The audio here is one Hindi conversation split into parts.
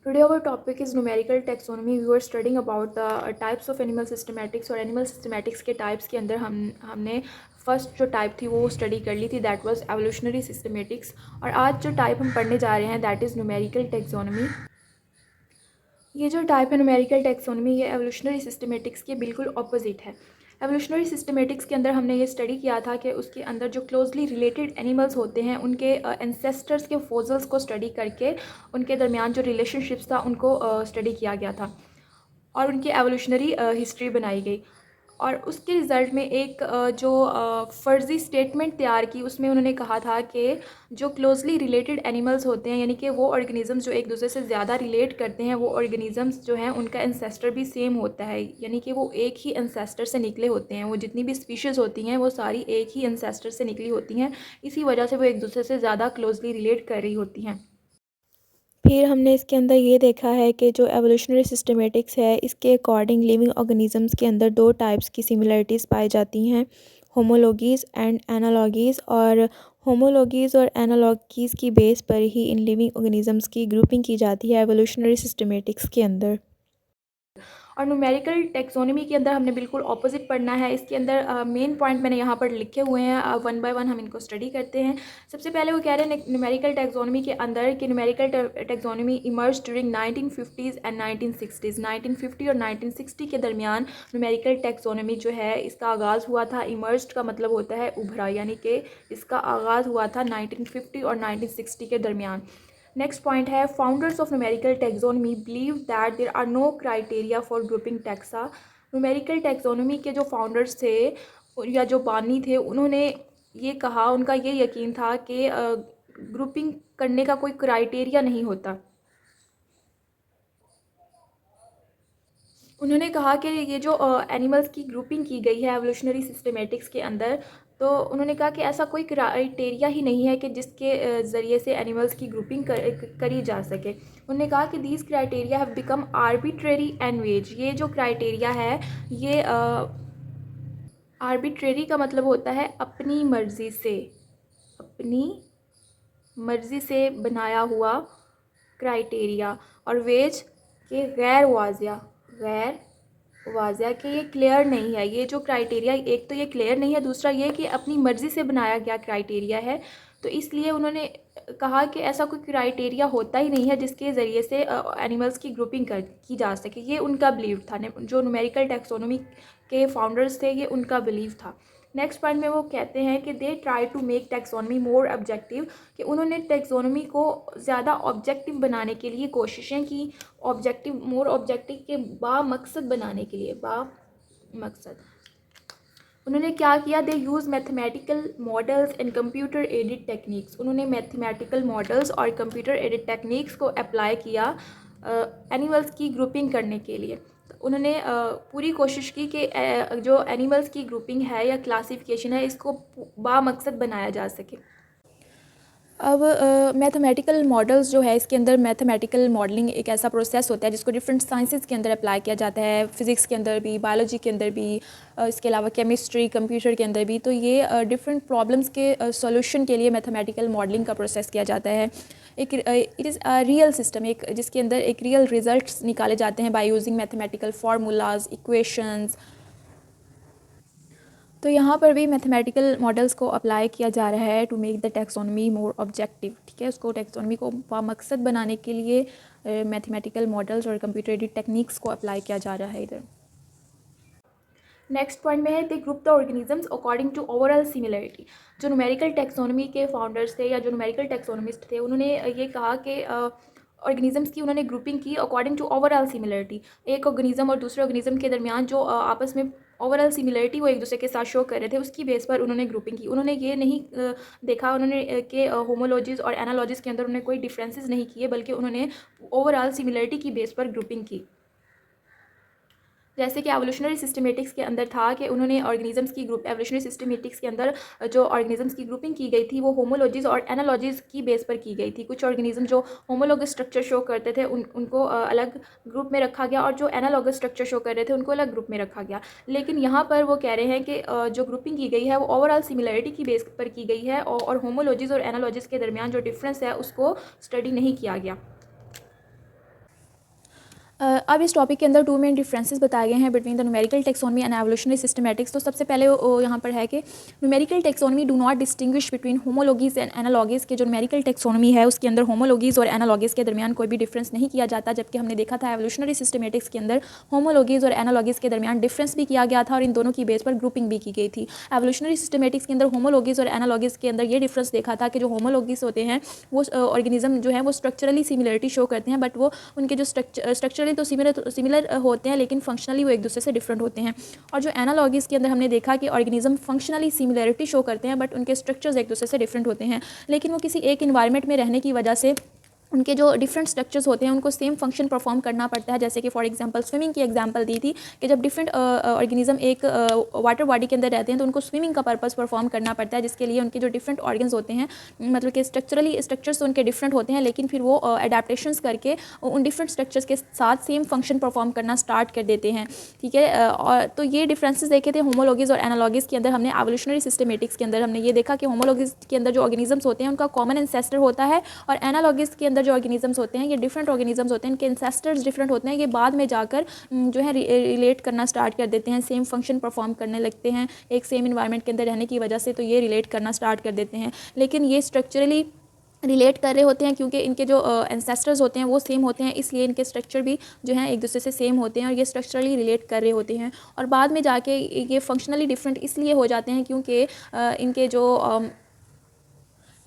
Today our topic is numerical taxonomy. We were studying about the types of animal systematics और animal systematics के types के अंदर हमने फर्स्ट जो टाइप थी वो स्टडी कर ली थी, दैट वाज एवोल्यूशनरी सिस्टमेटिक्स। और आज जो टाइप हम पढ़ने जा रहे हैं दैट इज़ न्यूमेरिकल टैक्सोनॉमी। ये जो टाइप है न्यूमेरिकल टैक्सोनॉमी, ये एवोल्यूशनरी सिस्टमेटिक्स के बिल्कुल ऑपोजिट है। एवोल्यूशनरी सिस्टमेटिक्स के अंदर हमने ये स्टडी किया था कि उसके अंदर जो क्लोजली रिलेटेड एनिमल्स होते हैं उनके एंसेस्टर्स के फोजल्स को स्टडी करके उनके दरमियान जो रिलेशनशिप्स था उनको स्टडी किया गया था और उनकी एवोल्यूशनरी हिस्ट्री बनाई गई। और उसके रिज़ल्ट में एक जो फ़र्ज़ी स्टेटमेंट तैयार की, उसमें उन्होंने कहा था कि जो क्लोज़ली रिलेटेड एनिमल्स होते हैं, यानी कि वो ऑर्गेनिज़म्स जो एक दूसरे से ज़्यादा रिलेट करते हैं, वो ऑर्गेनिज़म्स जो हैं उनका एंसेस्टर भी सेम होता है, यानी कि वो एक ही एंसेस्टर से निकले होते हैं। वो जितनी भी स्पीशीज़ होती हैं वो सारी एक ही एंसेस्टर से निकली होती हैं, इसी वजह से वो एक दूसरे से ज़्यादा क्लोज़ली रिलेट कर रही होती हैं। फिर हमने इसके अंदर ये देखा है कि जो एवोल्यूशनरी सिस्टमेटिक्स है, इसके अकॉर्डिंग लिविंग ऑर्गेनिज़म्स के अंदर दो टाइप्स की सिमिलरिटीज़ पाई जाती हैं, होमोलॉगीज़ एंड एनालॉगीज़। और होमोलॉगीज़ और एनालॉगीज़ की बेस पर ही इन लिविंग ऑर्गेनिज़म्स की ग्रुपिंग की जाती है एवोल्यूशनरी सिस्टमेटिक्स के अंदर। और न्यूमेरिकल टैक्सोनॉमी के अंदर हमने बिल्कुल ऑपोजिट पढ़ना है। इसके अंदर मेन पॉइंट मैंने यहाँ पर लिखे हुए हैं, वन बाय वन हम इनको स्टडी करते हैं। सबसे पहले वो कह रहे हैं न्यूमेरिकल टैक्सोनॉमी के अंदर कि numerical taxonomy emerge during 1950s and 1960s। 1950 और 1960 के दरमियान न्यूमेरिकल टैक्सोनॉमी जो है इसका आगाज़ हुआ था। इमर्ज्ड का मतलब होता है उभरा, यानी कि इसका आगाज़ हुआ था 1950 और 1960 के दरमियान। नेक्स्ट पॉइंट है, founders of numerical taxonomy believe that there are no criteria for grouping taxa. Numerical taxonomy के जो फाउंडर्स थे या जो बानी थे, उन्होंने ये कहा, उनका ये यकीन था कि ग्रुपिंग करने का कोई क्राइटेरिया नहीं होता। उन्होंने कहा कि ये जो एनिमल्स की ग्रुपिंग की गई है एवोल्यूशनरी सिस्टमेटिक्स के अंदर, तो उन्होंने कहा कि ऐसा कोई क्राइटेरिया ही नहीं है कि जिसके ज़रिए से एनिमल्स की ग्रुपिंग करी जा सके। उन्होंने कहा कि these criteria have become arbitrary and vague. ये जो क्राइटेरिया है ये आर्बिट्रेरी का मतलब होता है अपनी मर्ज़ी से, अपनी मर्ज़ी से बनाया हुआ क्राइटेरिया। और वेज के गैर वाजिया कि ये क्लियर नहीं है। ये जो क्राइटेरिया, एक तो ये क्लियर नहीं है, दूसरा ये कि अपनी मर्ज़ी से बनाया गया क्राइटेरिया है। तो इसलिए उन्होंने कहा कि ऐसा कोई क्राइटेरिया होता ही नहीं है जिसके ज़रिए से एनिमल्स की ग्रुपिंग की जा सके। ये उनका बिलीव था, जो न्यूमेरिकल टैक्सोनॉमी के फाउंडर्स थे, ये उनका बिलीव था। नेक्स्ट पॉइंट में वो कहते हैं कि they try to make taxonomy more objective, कि उन्होंने टैक्सोनॉमी को ज़्यादा ऑब्जेक्टिव बनाने के लिए कोशिशें की, ऑब्जेक्टिव मोर ऑब्जेक्टिव के बामकसद बनाने के लिए, बामकसद उन्होंने क्या किया, they use mathematical models and computer aided techniques. उन्होंने मैथमेटिकल मॉडल्स और कंप्यूटर एडेड टेक्निक्स को अप्लाई किया एनिमल्स की ग्रुपिंग करने के लिए। उन्होंने पूरी कोशिश की कि जो एनिमल्स की ग्रुपिंग है या क्लासिफिकेशन है, इसको बामकसद बनाया जा सके। अब मैथमेटिकल मॉडल्स जो है, इसके अंदर मैथमेटिकल मॉडलिंग एक ऐसा प्रोसेस होता है जिसको डिफरेंट साइंसेस के अंदर अप्लाई किया जाता है, फिज़िक्स के अंदर भी, बायोलॉजी के अंदर भी, इसके अलावा केमिस्ट्री, कंप्यूटर के अंदर भी। तो ये डिफरेंट प्रॉब्लम्स के सॉल्यूशन के लिए मैथमेटिकल मॉडलिंग का प्रोसेस किया जाता है। एक it is a real system, एक जिसके अंदर एक रियल रिजल्ट्स निकाले जाते हैं by using mathematical formulas, equations. तो यहाँ पर भी मैथमेटिकल मॉडल्स को अप्लाई किया जा रहा है to make the taxonomy more objective. ठीक है, उसको टैक्सोनॉमी को बामकसद बनाने के लिए मैथमेटिकल मॉडल्स और कंप्यूटर एडेड टेक्निक्स को अप्लाई किया जा रहा है इधर। नेक्स्ट पॉइंट में है, they group the organisms according to overall similarity. जो न्यूमेरिकल टैक्सोनॉमी के फाउंडर्स थे या जो न्यूमेरिकल टैक्सोनॉमिस्ट थे, उन्होंने ये कहा कि ऑर्गेनिजम्स की उन्होंने ग्रुपिंग की अकॉर्डिंग टू ओवरऑल सिमिलरिटी। एक ऑर्गेनिज्म और दूसरे ऑर्गेनिज्म के दरमियान जो आपस में ओवरऑल सिमिलरिटी वो एक दूसरे के साथ शो कर रहे थे, उसकी बेस पर उन्होंने ग्रुपिंग की। उन्होंने ये नहीं देखा उन्होंने कि होमोलॉजीज़ और एनालॉजीज़ के अंदर उन्होंने कोई डिफरेंसेस नहीं किए, बल्कि उन्होंने ओवरऑल सिमिलरिटी की बेस पर ग्रुपिंग की। जैसे कि एवोल्यूशनरी सिस्टमेटिक्स के अंदर था कि उन्होंने ऑर्गेनिजम्स की ग्रुप, एवोल्यूशनरी सिस्टमेटिक्स के अंदर जो ऑर्गेनिजम्स की ग्रुपिंग की गई थी वो होमोलॉजीज़ और एनालॉजीज़ की बेस पर की गई थी। कुछ ऑर्गेनिज्म जो होमोलॉगस स्ट्रक्चर शो करते थे उनको अलग ग्रुप में रखा गया, और जो एनालॉगस स्ट्रक्चर शो कर रहे थे उनको अलग ग्रुप में रखा गया। लेकिन यहाँ पर वो कह रहे हैं कि जो ग्रुपिंग की गई है वो ओवरऑल सिमिलरिटी की बेस पर की गई है, और होमोलॉजीज़ और एनालॉजीज़ के दरमियान जो डिफरेंस है उसको स्टडी नहीं किया गया। अब इस टॉपिक के अंदर 2 मेन डिफरेंसेस बताए गए हैं between the numerical taxonomy and evolutionary systematics. तो सबसे पहले यहाँ पर है कि numerical taxonomy do not distinguish between homologies and analogies के जो न्यूमेरिकल टेक्सोनमी है उसके अंदर होमोलॉगीज और एनालॉगीज के दरमियान कोई भी डिफरेंस नहीं किया जाता, जबकि हमने देखा था एवोल्यूशनरी सिस्टमैटिक्स के अंदर होमोलॉगीज और एनालॉगीज के दरमियान डिफरेंस भी किया गया था और इन दोनों की बेस पर ग्रुपिंग भी की गई थी। एवोल्यूशनरी सिस्टमैटिक्स के अंदर होमोलॉगीज और एनालॉगीज के अंदर ये डिफरेंस देखा था कि जो होमोलॉगीज होते हैं वो ऑर्गेनिज्म जो है वो स्ट्रक्चरली सिमिलरिटी शो करते हैं, बट वो उनके जो स्ट्रक्चरली तो सिमिलर होते हैं लेकिन फंक्शनली वो एक दूसरे से डिफरेंट होते हैं। और जो एनालॉगीज के अंदर हमने देखा कि ऑर्गेनिज्म फंक्शनली सिमिलरिटी शो करते हैं बट उनके स्ट्रक्चर्स एक दूसरे से डिफरेंट होते हैं, लेकिन वो किसी एक इन्वायरमेंट में रहने की वजह से उनके जो डिफरेंट स्ट्रक्चर्स होते हैं उनको सेम फंक्शन परफॉर्म करना पड़ता है। जैसे कि फॉर एग्जांपल स्विमिंग की एग्जांपल दी थी कि जब डिफरेंट ऑर्गेनिज्म एक वाटर बॉडी के अंदर रहते हैं तो उनको स्विमिंग का पर्पस परफॉर्म करना पड़ता है, जिसके लिए उनके जो डिफरेंट ऑर्गन्स होते हैं मतलब कि स्ट्रक्चर्स तो उनके डिफरेंट होते हैं, लेकिन फिर वो अडेप्टेशंस करके उन डिफरेंट स्ट्रक्चर्स के साथ सेम फंक्शन परफॉर्म करना स्टार्ट कर देते हैं। ठीक है, और तो ये डिफरेंसेस देखे थे होमोलॉगीज और एनालॉगीज के अंदर। हमने एवोल्यूशनरी सिस्टमैटिक्स के अंदर हमने ये देखा कि होमोलॉगीज के अंदर जो ऑर्गेनिजम्स होते हैं उनका कॉमन एंसेस्टर होता है और एनालॉगीज के अंदर जो ऑर्गेनिजम्स होते हैं ये डिफरेंट ऑर्गेनिजम्स होते हैं, इनके एंसेस्टर्स डिफरेंट होते हैं, ये बाद में जाकर जो है रिलेट करना स्टार्ट कर देते हैं, सेम फंक्शन परफॉर्म करने लगते हैं एक सेम इन्वायरमेंट के अंदर रहने की वजह से, तो ये रिलेट करना स्टार्ट कर देते हैं। लेकिन ये स्ट्रक्चरली रिलेट कर रहे होते हैं क्योंकि इनके जो एंसेस्टर्स होते हैं वो सेम होते हैं, इसलिए इनके स्ट्रक्चर भी जो हैं एक दूसरे से सेम होते हैं और ये स्ट्रक्चरली रिलेट कर रहे होते हैं। और बाद में जाके ये फंक्शनली डिफरेंट इसलिए हो जाते हैं क्योंकि इनके जो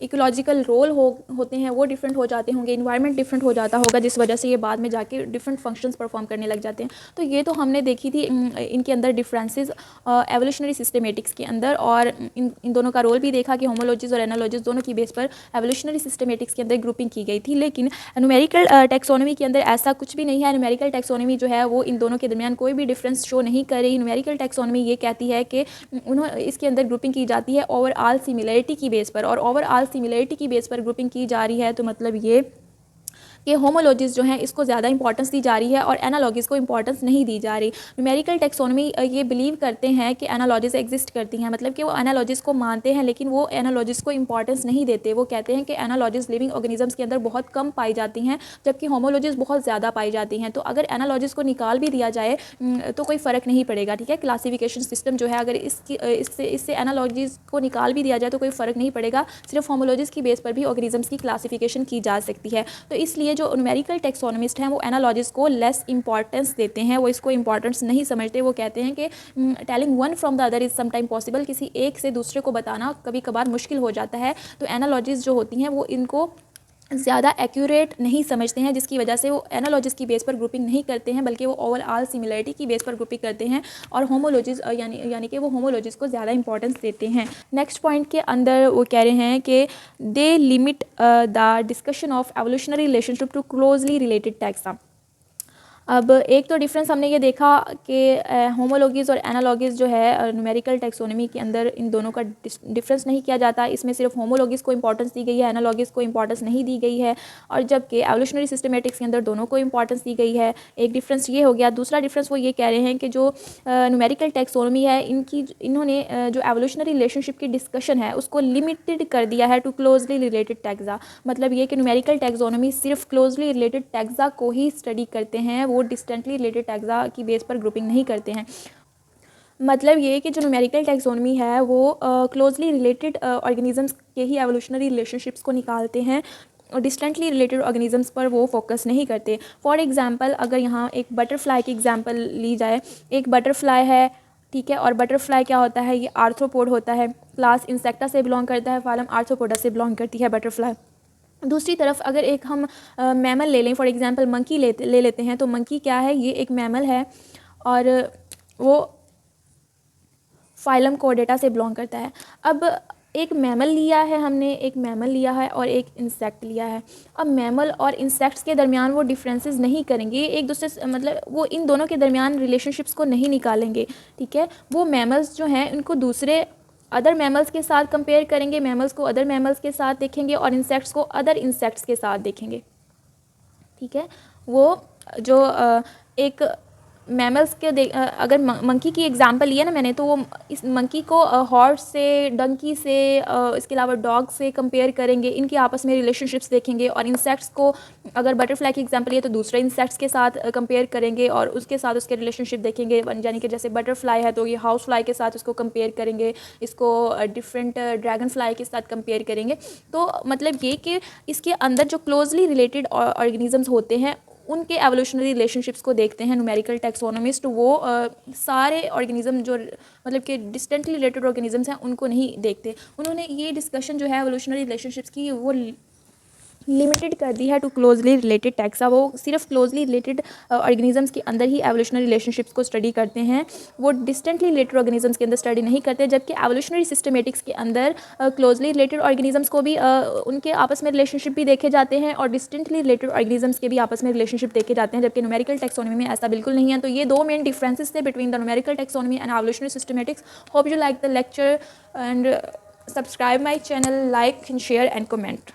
इकोलॉजिकल रोल होते हैं वो डिफरेंट हो जाते होंगे, इन्वायरमेंट डिफरेंट हो जाता होगा, जिस वजह से ये बाद में जाके डिफरेंट फंक्शंस परफॉर्म करने लग जाते हैं। तो ये तो हमने देखी थी इनके अंदर डिफरेंसेस एवोल्यूशनरी सिस्टमेटिक्स के अंदर, और इन दोनों का रोल भी देखा कि होमोलॉजीज और एनालॉजीज दोनों की बेस पर एवोल्यूशनरी सिस्टमेटिक्स के अंदर ग्रुपिंग की गई थी। लेकिन न्यूमेरिकल टेक्सोनॉमी के अंदर ऐसा कुछ भी नहीं है। न्यूमेरिकल टेक्सोनॉमी जो है वो इन दोनों के दरमियान कोई भी डिफरेंस शो नहीं कर रही। न्यूमेरिकल टेक्सोनॉमी ये कहती है कि इसके अंदर ग्रुपिंग की जाती है ओवरऑल सिमिलरिटी की बेस पर, और ओवरऑल सिमिलरिटी की बेस पर ग्रुपिंग की जा रही है, तो मतलब ये कि होमोलॉजीज जो हैं इसको ज़्यादा इंपॉर्टेंस दी जा रही है और एनालॉजीज़ को इंपॉर्टेंस नहीं दी जा रही। न्यूमेरिकल टेक्सोनॉमी ये बिलीव करते हैं कि एनालॉजीज़ एग्जिस्ट करती हैं, मतलब कि वो एनालॉजीज़ को मानते हैं लेकिन वो एनालॉजीज़ को इंपॉर्टेंस नहीं देते। वो कहते हैं कि एनालॉजीज़ लिविंग ऑर्गेनिजम्स के अंदर बहुत कम पाई जाती हैं जबकि होमोलॉजीज़ बहुत ज़्यादा पाई जाती हैं। तो अगर एनालॉजीज़ को निकाल भी दिया जाए तो कोई फ़र्क नहीं पड़ेगा। ठीक है, क्लासिफिकेशन सिस्टम जो है अगर इससे एनालॉजीज़ को निकाल भी दिया जाए तो कोई फ़र्क नहीं पड़ेगा, सिर्फ होमोलॉजीज़ की बेस पर भी ऑर्गेनिजम्स की क्लासिफिकेशन की जा सकती है। तो इसलिए जो न्यूमेरिकल टेक्सोनमिस्ट हैं वो एनालॉजीज़ को लेस इंपॉर्टेंस देते हैं, वो इसको इंपॉर्टेंस नहीं समझते। वो कहते हैं कि telling one from the other is sometime possible, किसी एक से दूसरे को बताना कभी कभार मुश्किल हो जाता है। तो एनालॉजीज़ जो होती हैं वो इनको ज़्यादा एक्यूरेट नहीं समझते हैं, जिसकी वजह से वो एनालॉजीज़ की बेस पर ग्रुपिंग नहीं करते हैं बल्कि वो ओवरऑल सिमिलरिटी की बेस पर ग्रुपिंग करते हैं और होमोलॉजीज़ यानी कि वो होमोलॉजीज़ को ज़्यादा इंपॉर्टेंस देते हैं। नेक्स्ट पॉइंट के अंदर वो कह रहे हैं कि they limit the discussion of evolutionary relationship to closely related taxa. अब एक तो डिफरेंस हमने ये देखा कि होमोलॉजीज़ और एनालॉजीज़ जो है न्यूमेरिकल टेक्सोनॉमी के अंदर इन दोनों का डिफरेंस नहीं किया जाता। इसमें सिर्फ होमोलॉजीज़ को इंपॉर्टेंस दी गई है, एनालॉजीज़ को इंपॉर्टेंस नहीं दी गई है, और जबकि एवोल्यूशनरी सिस्टमेटिक्स के अंदर दोनों को इंपॉर्टेंस दी गई है। एक डिफरेंस ये हो गया। दूसरा डिफरेंस वो ये कह रहे हैं कि जो न्यूमेरिकल टेक्सोनॉमी है इन्होंने जो एवोल्यूशनरी रिलेशनशिप की डिस्कशन है उसको लिमिटेड कर दिया है टू क्लोजली रिलेटेड टैक्सा। मतलब ये कि न्यूमेरिकल टेक्सोनॉमी सिर्फ क्लोजली रिलेटेड टैक्सा को ही स्टडी करते हैं, वो डिस्टेंटली रिलेटेड टैक्सा की बेस पर ग्रुपिंग नहीं करते हैं। मतलब ये कि जो न्यूमेरिकल टैक्सोनॉमी है वो क्लोजली रिलेटेड ऑर्गेनिजम्स के ही एवोल्यूशनरी रिलेशनशिप्स को निकालते हैं और डिस्टेंटली रिलेटेड ऑर्गेनिजम्स पर वो फोकस नहीं करते। फॉर एग्जांपल अगर यहाँ एक बटरफ्लाई की एग्जांपल ली जाए, एक बटरफ्लाई है, ठीक है, और बटरफ्लाई क्या होता है, ये आर्थ्रोपोड होता है, क्लास इंसेक्टा से बिलोंग करता है, फालम आर्थ्रोपोडा से बिलोंग करती है बटरफ्लाई। दूसरी तरफ अगर एक हम मैमल ले लें, फॉर एग्जांपल मंकी ले लेते हैं, तो मंकी क्या है, ये एक मैमल है और वो फाइलम कोर्डेटा से बिलोंग करता है। अब एक मैमल लिया है हमने, एक मैमल लिया है और एक इंसेक्ट लिया है। अब मैमल और इंसेक्ट्स के दरमियान वो डिफरेंसेस नहीं करेंगे एक दूसरे से, मतलब वो इन दोनों के दरमियान रिलेशनशिप्स को नहीं निकालेंगे। ठीक है, वो मैमल्स जो हैं उनको दूसरे अदर मैमल्स के साथ कंपेयर करेंगे, मैमल्स को अदर मैमल्स के साथ देखेंगे और इंसेक्ट्स को अदर इंसेक्ट्स के साथ देखेंगे। ठीक है, वो जो एक मैमल्स के अगर मंकी की एग्जांपल लिया ना मैंने, तो वो इस मंकी को हॉर्स से, डंकी से, इसके अलावा डॉग से कंपेयर करेंगे, इनके आपस में रिलेशनशिप्स देखेंगे। और इंसेक्ट्स को अगर बटरफ्लाई की एग्जांपल लिया तो दूसरे इंसेक्ट्स के साथ कंपेयर करेंगे और उसके साथ उसके रिलेशनशिप देखेंगे। यानी कि जैसे बटरफ्लाई है तो ये हाउस फ्लाई के साथ उसको कंपेयर करेंगे, इसको डिफरेंट ड्रैगन फ्लाई के साथ कंपेयर करेंगे। तो मतलब ये कि इसके अंदर जो क्लोजली रिलेटेड ऑर्गेनिजम्स होते हैं उनके एवोल्यूशनरी रिलेशनशिप्स को देखते हैं न्यूमेरिकल टैक्सोनॉमिस्ट। वो सारे ऑर्गेनिज्म जो मतलब कि डिस्टेंटली रिलेटेड ऑर्गेनिजम्स हैं उनको नहीं देखते। उन्होंने ये डिस्कशन जो है एवोल्यूशनरी रिलेशनशिप्स की वो लिमिटेड कर दी है टू क्लोजली रिलेटेड टैक्सा। वो सिर्फ क्लोजली रिलेटेड ऑर्गेनिजम्स के अंदर ही एवोल्यूशनरी रिलेशनशिप्स को स्टडी करते हैं, वो डिस्टेंटली रिलेटेड ऑर्गेनिजम्स के अंदर स्टडी नहीं करते। जबकि एवोल्यूशनरी सिस्टमेटिक्स के अंदर क्लोजली रिलेटेड ऑर्गेनिजम्स को भी उनके आपस में रिलेशनशिप भी देखे जाते हैं और डिस्टेंटली रिलेटेड ऑर्गेनिजम्स के भी आपस में रिलेशनशिप देखे जाते हैं। जबकि न्यूमेरिकल टैक्सोनॉमी में ऐसा बिल्कुल नहीं है। तो ये दो मेन डिफरेंसेस थे between the numerical taxonomy and evolutionary systematics. Hope you like the lecture and subscribe my channel, like and share and comment.